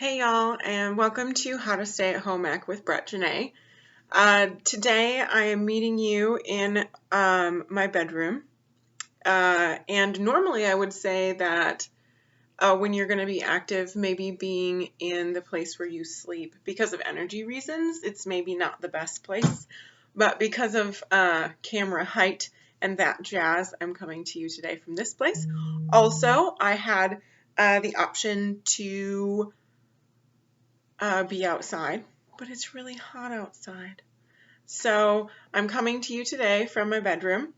Hey y'all, and welcome to How to Stay at Home Ec with Jenae. Today I am meeting you in my bedroom, and normally I would say that when you're going to be active, maybe being in the place where you sleep because of energy reasons, it's maybe not the best place, but because of camera height and that jazz, I'm coming to you today from this place. Also, I had the option to be outside, but it's really hot outside. So I'm coming to you today from my bedroom.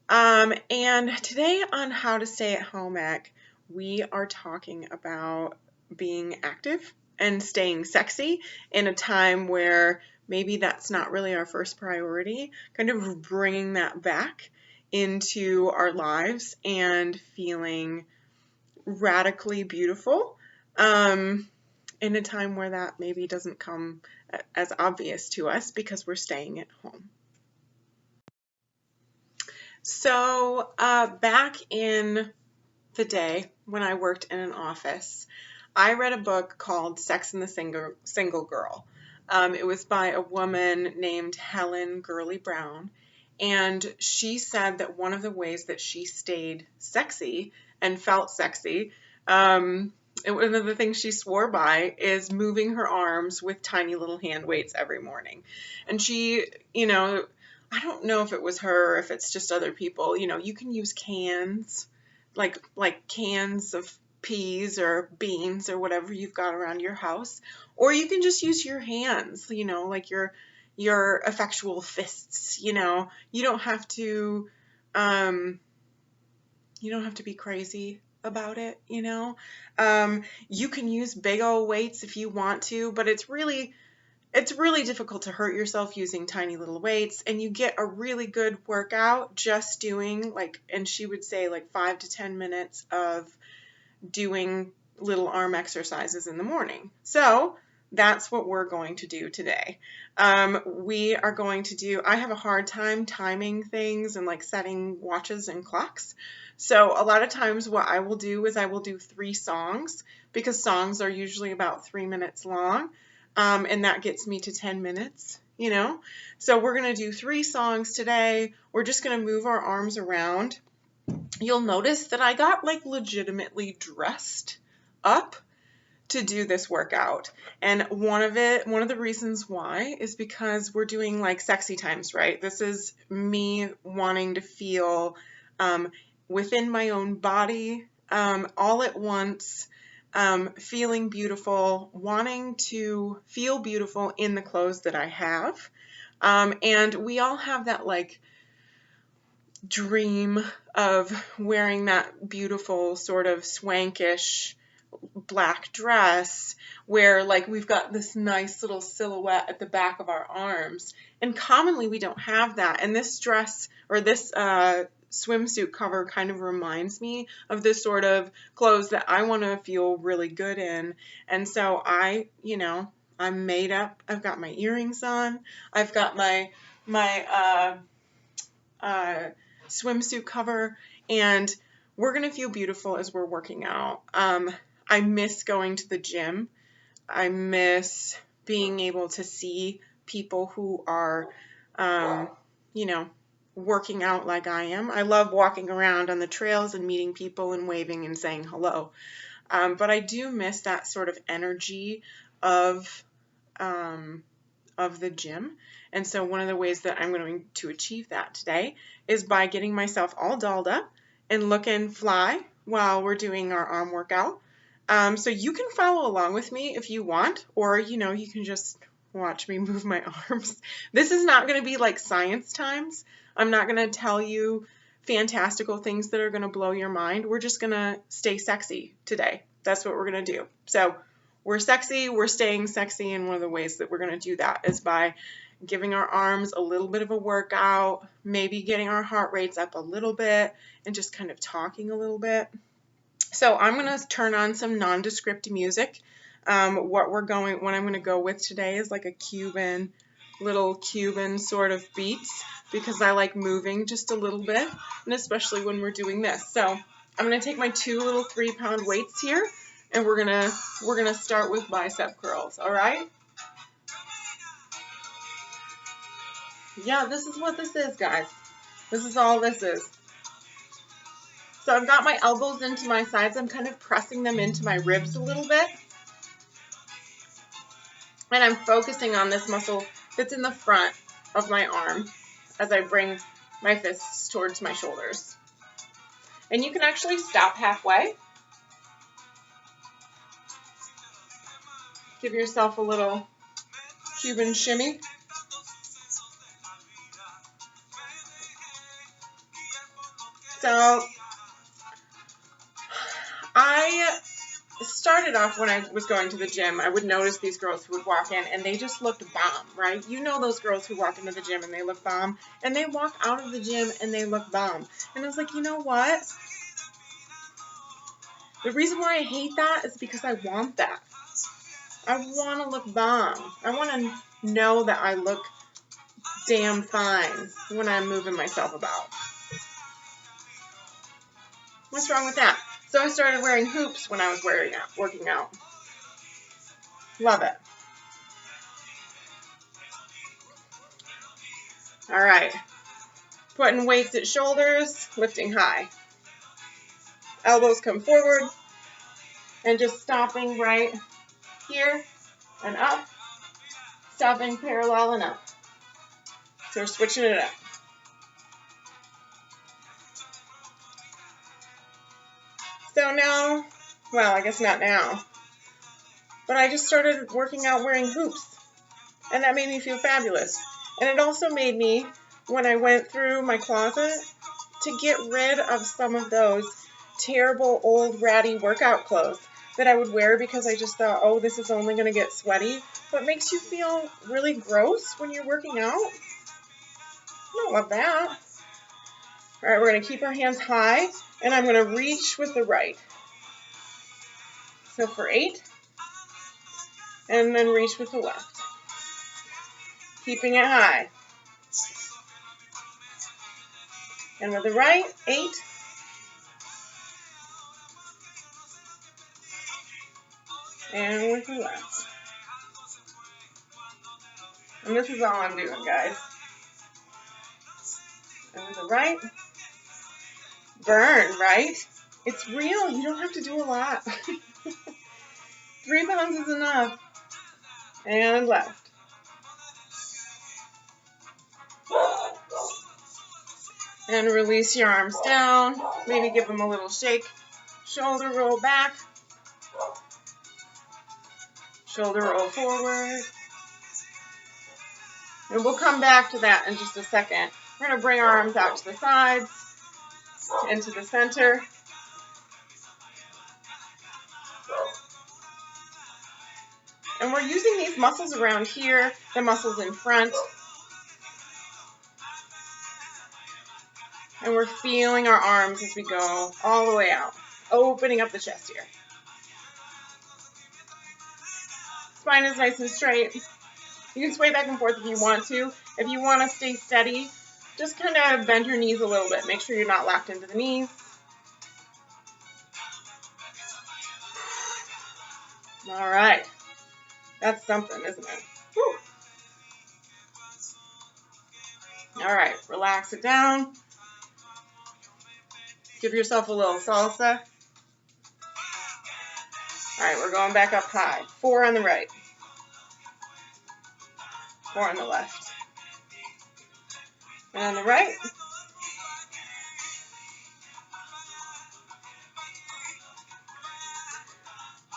And today on How to Stay at Home Ec, we are talking about being active and staying sexy in a time where maybe that's not really our first priority, kind of bringing that back into our lives and feeling radically beautiful. In a time where that maybe doesn't come as obvious to us because we're staying at home. So back in the day when I worked in an office, I read a book called Sex and the Single Girl. It was by a woman named Helen Gurley Brown, and she said that one of the ways that she stayed sexy and felt sexy, and one of the things she swore by is moving her arms with tiny little hand weights every morning. And she, I don't know if it was her or if it's just other people, you can use cans, like cans of peas or beans or whatever you've got around your house, or you can just use your hands, like your effectual fists, you don't have to be crazy about it, you can use big old weights if you want to, but it's really difficult to hurt yourself using tiny little weights, and you get a really good workout just doing and she would say 5 to 10 minutes of doing little arm exercises in the morning. So that's what we're going to do today. We are going to do, I have a hard time timing things and setting watches and clocks. So a lot of times what I will do is I will do 3 songs because songs are usually about 3 minutes long. And that gets me to 10 minutes, So we're going to do 3 songs today. We're just going to move our arms around. You'll notice that I got legitimately dressed up to do this workout. And one of the reasons why is because we're doing sexy times, right? This is me wanting to feel within my own body all at once. Feeling beautiful, wanting to feel beautiful in the clothes that I have. And we all have that dream of wearing that beautiful sort of swankish black dress where we've got this nice little silhouette at the back of our arms. And commonly we don't have that. And this dress or this swimsuit cover kind of reminds me of this sort of clothes that I want to feel really good in. And so I'm made up. I've got my earrings on. I've got my swimsuit cover, and we're going to feel beautiful as we're working out. I miss going to the gym. I miss being able to see people who are, working out like I am. I love walking around on the trails and meeting people and waving and saying hello. But I do miss that sort of energy of the gym. And so one of the ways that I'm going to achieve that today is by getting myself all dolled up and looking fly while we're doing our arm workout. So you can follow along with me if you want, or, you can just watch me move my arms. This is not going to be like science times. I'm not going to tell you fantastical things that are going to blow your mind. We're just going to stay sexy today. That's what we're going to do. So we're sexy, we're staying sexy, and one of the ways that we're going to do that is by giving our arms a little bit of a workout, maybe getting our heart rates up a little bit, and just kind of talking a little bit. So I'm going to turn on some nondescript music. What I'm going to go with today is a little Cuban sort of beats, because I like moving just a little bit, and especially when we're doing this. So I'm going to take my 2 little 3-pound weights here, and we're gonna start with bicep curls, all right? Yeah, this is what this is, guys. This is all this is. So I've got my elbows into my sides. I'm kind of pressing them into my ribs a little bit. And I'm focusing on this muscle that's in the front of my arm as I bring my fists towards my shoulders. And you can actually stop halfway. Give yourself a little Cuban shimmy. So I started off when I was going to the gym, I would notice these girls who would walk in and they just looked bomb, right? You know those girls who walk into the gym and they look bomb, and they walk out of the gym and they look bomb. And I was like, you know what? The reason why I hate that is because I want that. I want to look bomb. I want to know that I look damn fine when I'm moving myself about. What's wrong with that? So I started wearing hoops when I was working out. Love it. All right. Putting weights at shoulders, lifting high. Elbows come forward, and just stopping right here and up. Stopping parallel and up. So we're switching it up. So now, well, I guess not now, but I just started working out wearing hoops, and that made me feel fabulous. And it also made me, when I went through my closet, to get rid of some of those terrible old ratty workout clothes that I would wear because I just thought, oh, this is only going to get sweaty. But makes you feel really gross when you're working out. I don't love that. All right, we're going to keep our hands high, and I'm going to reach with the right. So for 8, and then reach with the left. Keeping it high. And with the right, 8. And with the left. And this is all I'm doing, guys. And with the right. Burn, right? It's real. You don't have to do a lot. 3 pounds is enough. And left. And release your arms down. Maybe give them a little shake. Shoulder roll back. Shoulder roll forward. And we'll come back to that in just a second. We're going to bring our arms out to the sides, into the center. And we're using these muscles around here, the muscles in front. And we're feeling our arms as we go all the way out, opening up the chest here. Spine is nice and straight. You can sway back and forth if you want to. If you want to stay steady, just kind of bend your knees a little bit. Make sure you're not locked into the knees. All right. That's something, isn't it? Whew. All right. Relax it down. Give yourself a little salsa. All right. We're going back up high. 4 on the right. 4 on the left. And on the right.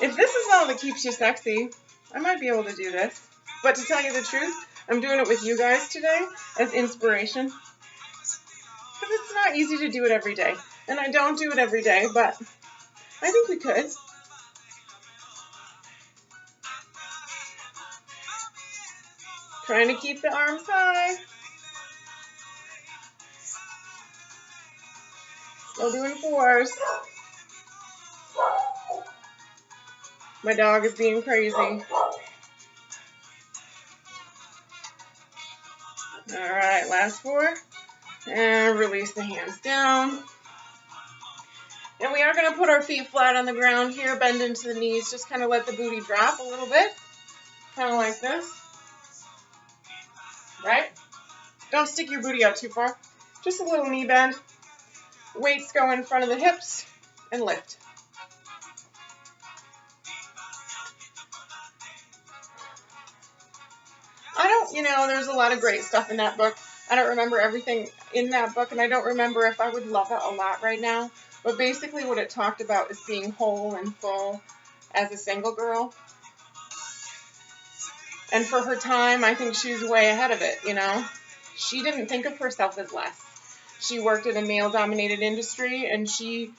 If this is all that keeps you sexy, I might be able to do this. But to tell you the truth, I'm doing it with you guys today as inspiration. Because it's not easy to do it every day. And I don't do it every day, but I think we could. Trying to keep the arms high. Still doing 4s. My dog is being crazy. All right, last 4. And release the hands down. And we are going to put our feet flat on the ground here, bend into the knees, just kind of let the booty drop a little bit, kind of like this, right? Don't stick your booty out too far, just a little knee bend. Weights go in front of the hips and lift. There's a lot of great stuff in that book. I don't remember everything in that book, and I don't remember if I would love it a lot right now. But basically what it talked about is being whole and full as a single girl. And for her time, I think she was way ahead of it, She didn't think of herself as less. She worked in a male-dominated industry, and she,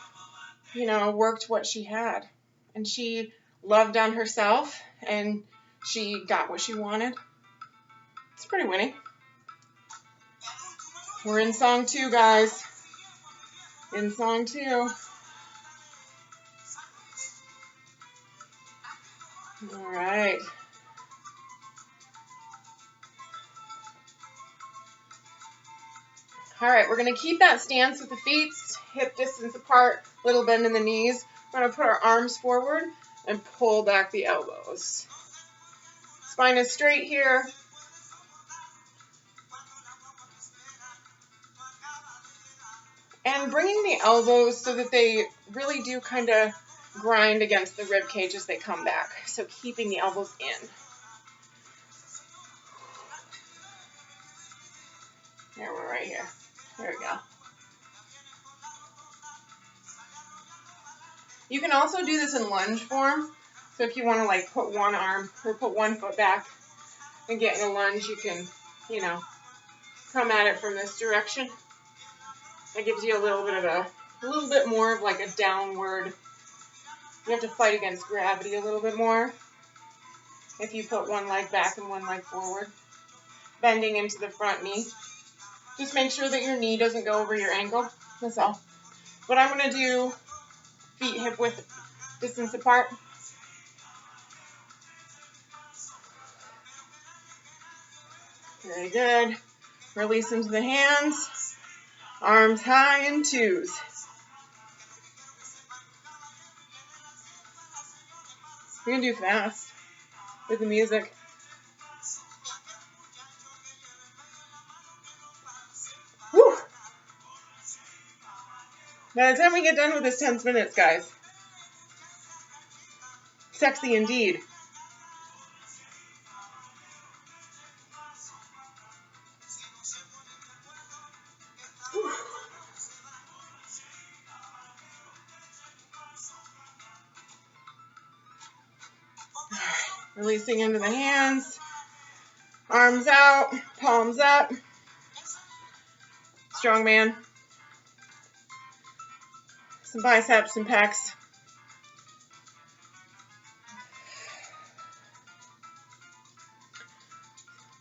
worked what she had. And she loved on herself, and she got what she wanted. It's pretty winning. We're in song 2, guys. In song 2. All right. All right, we're going to keep that stance with the feet hip distance apart, little bend in the knees. We're going to put our arms forward and pull back the elbows. Spine is straight here. And bringing the elbows so that they really do kind of grind against the rib cage as they come back. So keeping the elbows in. There, we're right here. There we go. You can also do this in lunge form. So if you want to put one arm or put one foot back and get in a lunge, you can, come at it from this direction. That gives you a little bit more of a downward. You have to fight against gravity a little bit more if you put one leg back and one leg forward. Bending into the front knee. Just make sure that your knee doesn't go over your ankle. That's all. But I'm going to do feet hip width distance apart. Very good. Release into the hands. Arms high in 2s. You can do fast with the music. Whew. By the time we get done with this 10 minutes, guys, sexy indeed. Whew. Releasing into the hands, arms out, palms up. Strong man. Some biceps, some pecs.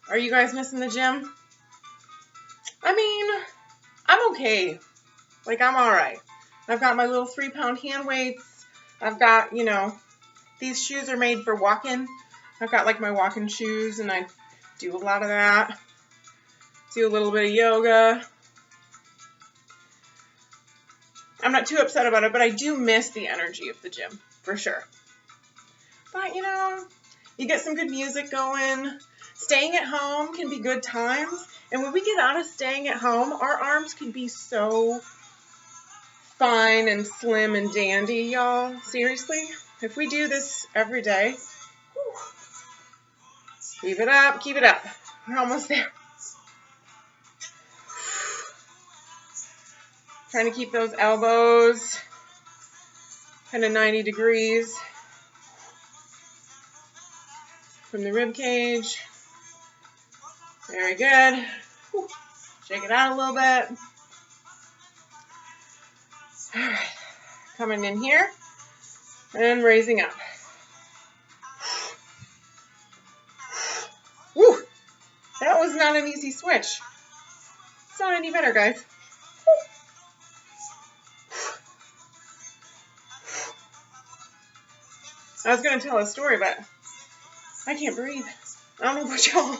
Are you guys missing the gym? I mean, I'm okay. I'm all right. I've got my little 3-pound hand weights. I've got, these shoes are made for walking. I've got my walking shoes, and I do a lot of that. Do a little bit of yoga. I'm not too upset about it, but I do miss the energy of the gym, for sure. But, you get some good music going. Staying at home can be good times. And when we get out of staying at home, our arms can be so fine and slim and dandy, y'all. Seriously, if we do this every day, whew, keep it up, keep it up. We're almost there. Trying to keep those elbows kind of 90 degrees from the rib cage. Very good. Whew. Shake it out a little bit. All right. Coming in here and raising up. Woo! That was not an easy switch. It's not any better, guys. I was going to tell a story, but I can't breathe. I don't know about y'all.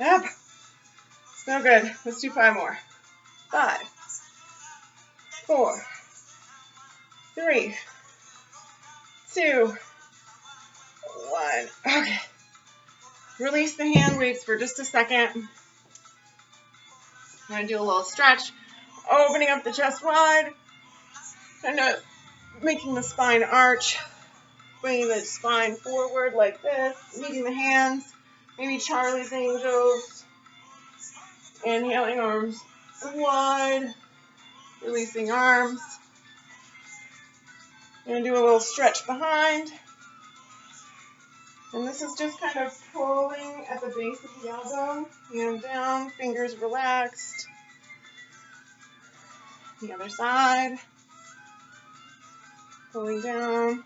Yep. So good. Let's do 5 more. 5, 4, 3, 2, 1. Okay. Release the hand weights for just a second. I'm going to do a little stretch, opening up the chest wide, kind of making the spine arch, bringing the spine forward like this, meeting the hands, maybe Charlie's Angels. Inhaling, arms wide, releasing arms. I'm going to do a little stretch behind. And this is just kind of pulling at the base of the elbow, hand down, fingers relaxed. The other side, pulling down.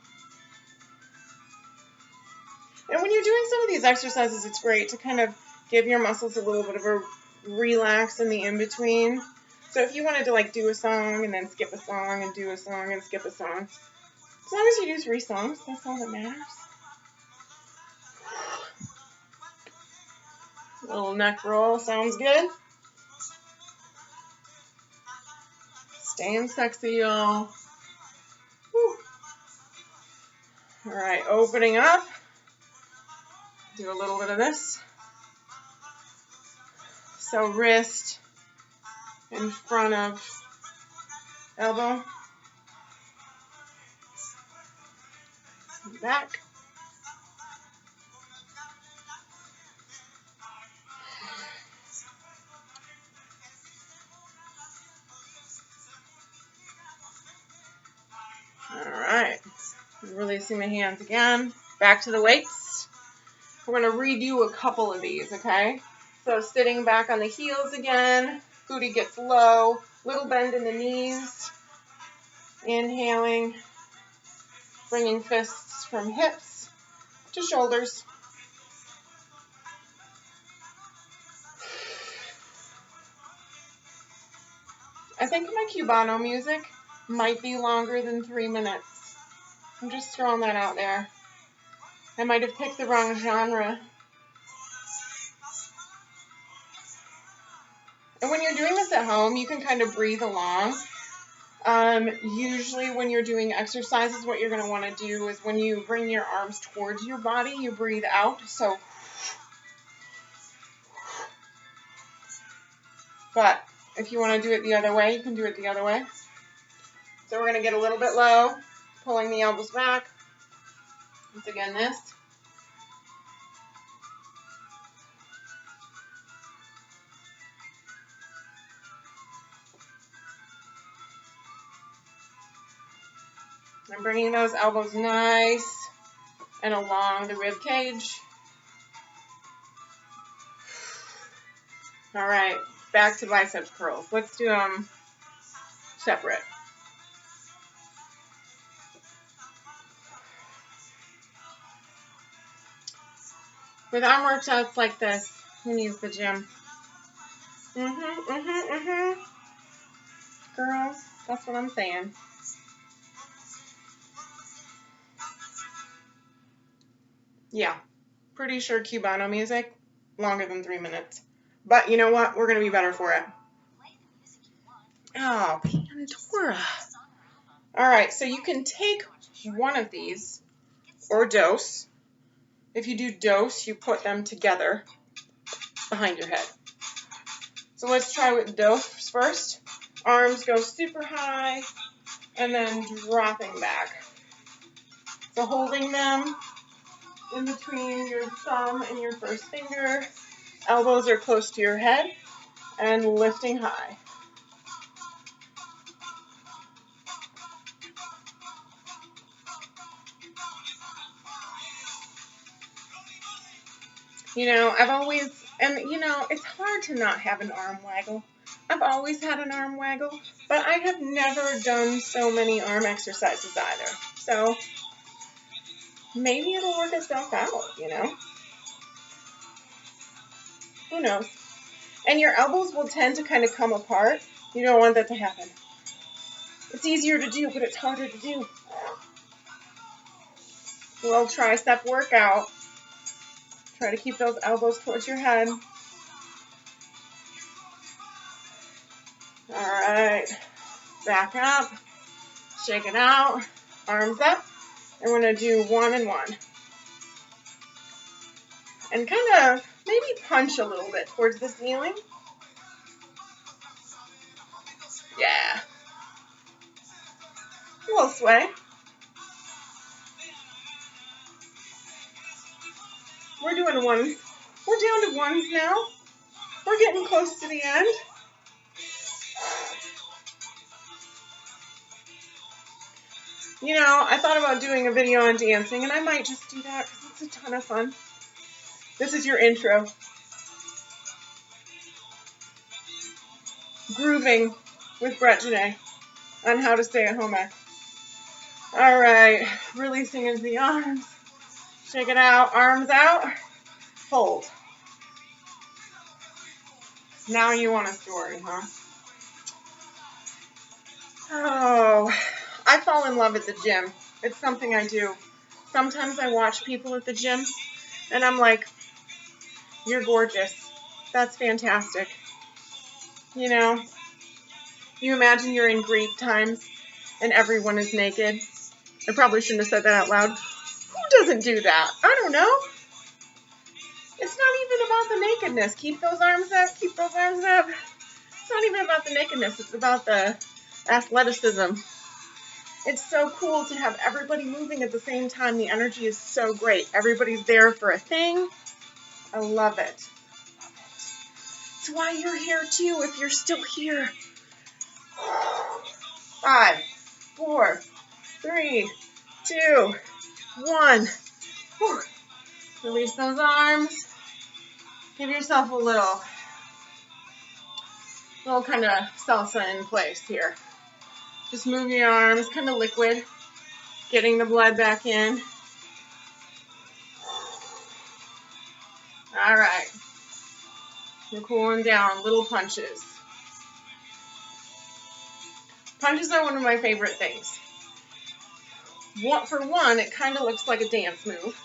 And when you're doing some of these exercises, it's great to kind of give your muscles a little bit of a relax in the in-between. So if you wanted to like do a song and then skip a song and do a song and skip a song, as long as you do 3 songs, that's all that matters. Little neck roll sounds good. Staying sexy, y'all. All right, opening up. Do a little bit of this. So wrist in front of elbow. Back. All right. Releasing the hands again. Back to the weights. We're going to redo a couple of these, okay? So sitting back on the heels again. Booty gets low. Little bend in the knees. Inhaling. Bringing fists from hips to shoulders. I think my Cubano music might be longer than 3 minutes. I'm just throwing that out there. I might have picked the wrong genre. And when you're doing this at home, you can kind of breathe along. Usually when you're doing exercises, what you're going to want to do is when you bring your arms towards your body, you breathe out. So, but if you want to do it the other way, you can do it the other way. So we're going to get a little bit low, pulling the elbows back. Once again, this. I'm bringing those elbows nice and along the rib cage. All right, back to biceps curls. Let's do them separate. With arm workouts like this, who needs the gym? Girls, that's what I'm saying. Yeah, pretty sure Cubano music, longer than 3 minutes. But you know what? We're going to be better for it. Oh, Pandora. All right, so you can take one of these or dose. If you do dose, you put them together behind your head. So let's try with dose first. Arms go super high and then dropping back. So holding them in between your thumb and your first finger. Elbows are close to your head and lifting high. You know, it's hard to not have an arm waggle. I've always had an arm waggle, but I have never done so many arm exercises either. So maybe it'll work itself out, you know? Who knows? And your elbows will tend to kind of come apart. You don't want that to happen. It's easier to do, but it's harder to do. Little tricep workout. Try to keep those elbows towards your head. All right. Back up. Shake it out. Arms up. And we're going to do 1 and 1. And kind of maybe punch a little bit towards the ceiling. Yeah. A little sway. We're doing 1s. We're down to 1s now. We're getting close to the end. You know, I thought about doing a video on dancing, and I might just do that because it's a ton of fun. This is your intro. Grooving with Jenae on how to stay at home ec. All right, releasing into the arms. Shake it out, arms out. Hold. Now you want a story, huh? Oh, I fall in love at the gym. It's something I do. Sometimes I watch people at the gym, and I'm like, you're gorgeous. That's fantastic. You know, you imagine you're in Greek times, and everyone is naked. I probably shouldn't have said that out loud. Who doesn't do that? I don't know. It's not even about the nakedness. Keep those arms up. Keep those arms up. It's not even about the nakedness. It's about the athleticism. It's so cool to have everybody moving at the same time. The energy is so great. Everybody's there for a thing. I love it. It's why you're here too if you're still here. 5, 4, 3, 2, 1. Whew. Release those arms. Give yourself a little kind of salsa in place here. Just move your arms, kind of liquid, getting the blood back in. All right. We're cooling down. Little punches. Punches are one of my favorite things. For one, it kind of looks like a dance move.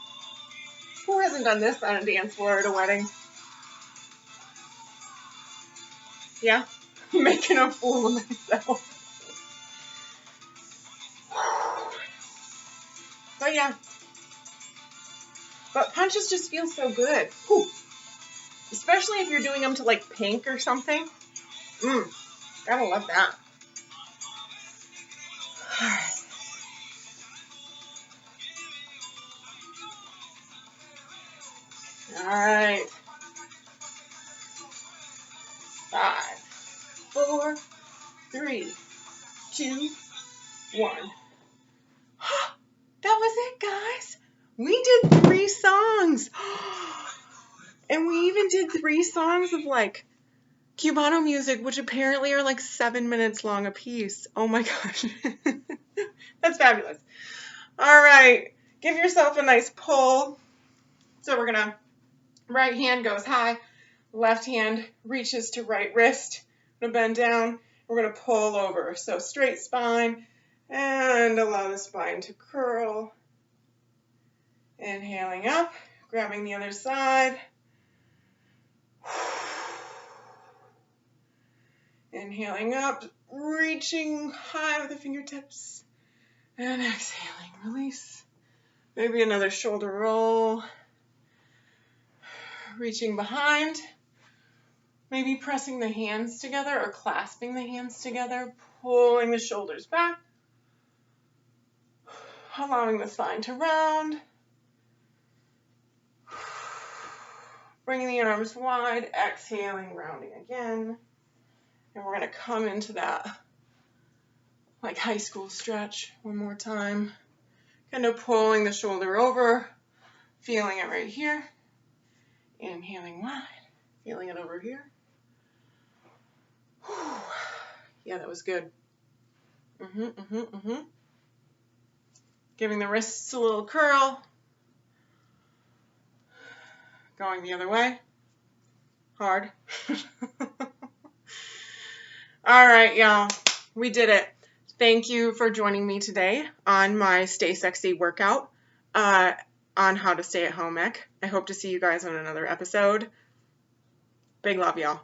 Who hasn't done this on a dance floor at a wedding? Yeah? Making a fool of myself. But yeah. But punches just feel so good. Whew. Especially if you're doing them to like pink or something. Gotta love that. All right. 5, 4, 3, 2, 1. That was it, guys. We did 3 songs. And we even did 3 songs of like Cubano music, which apparently are like 7 minutes long a piece. Oh my gosh. That's fabulous. All right. Give yourself a nice pull. So we're going to, right hand goes high. Left hand reaches to right wrist. I'm going to bend down. We're going to pull over. So straight spine and allow the spine to curl. Inhaling up, grabbing the other side. Inhaling up, reaching high with the fingertips. And exhaling, release. Maybe another shoulder roll. Reaching behind. Maybe pressing the hands together or clasping the hands together. Pulling the shoulders back. Allowing the spine to round. Bringing the arms wide. Exhaling, rounding again. And we're going to come into that like high school stretch one more time. Kind of pulling the shoulder over. Feeling it right here. Inhaling wide. Feeling it over here. Whew. Yeah, that was good. Giving the wrists a little curl. Going the other way. Hard. All right, y'all. We did it. Thank you for joining me today on my Stay Sexy workout on how to stay at home ec. I hope to see you guys on another episode. Big love, y'all.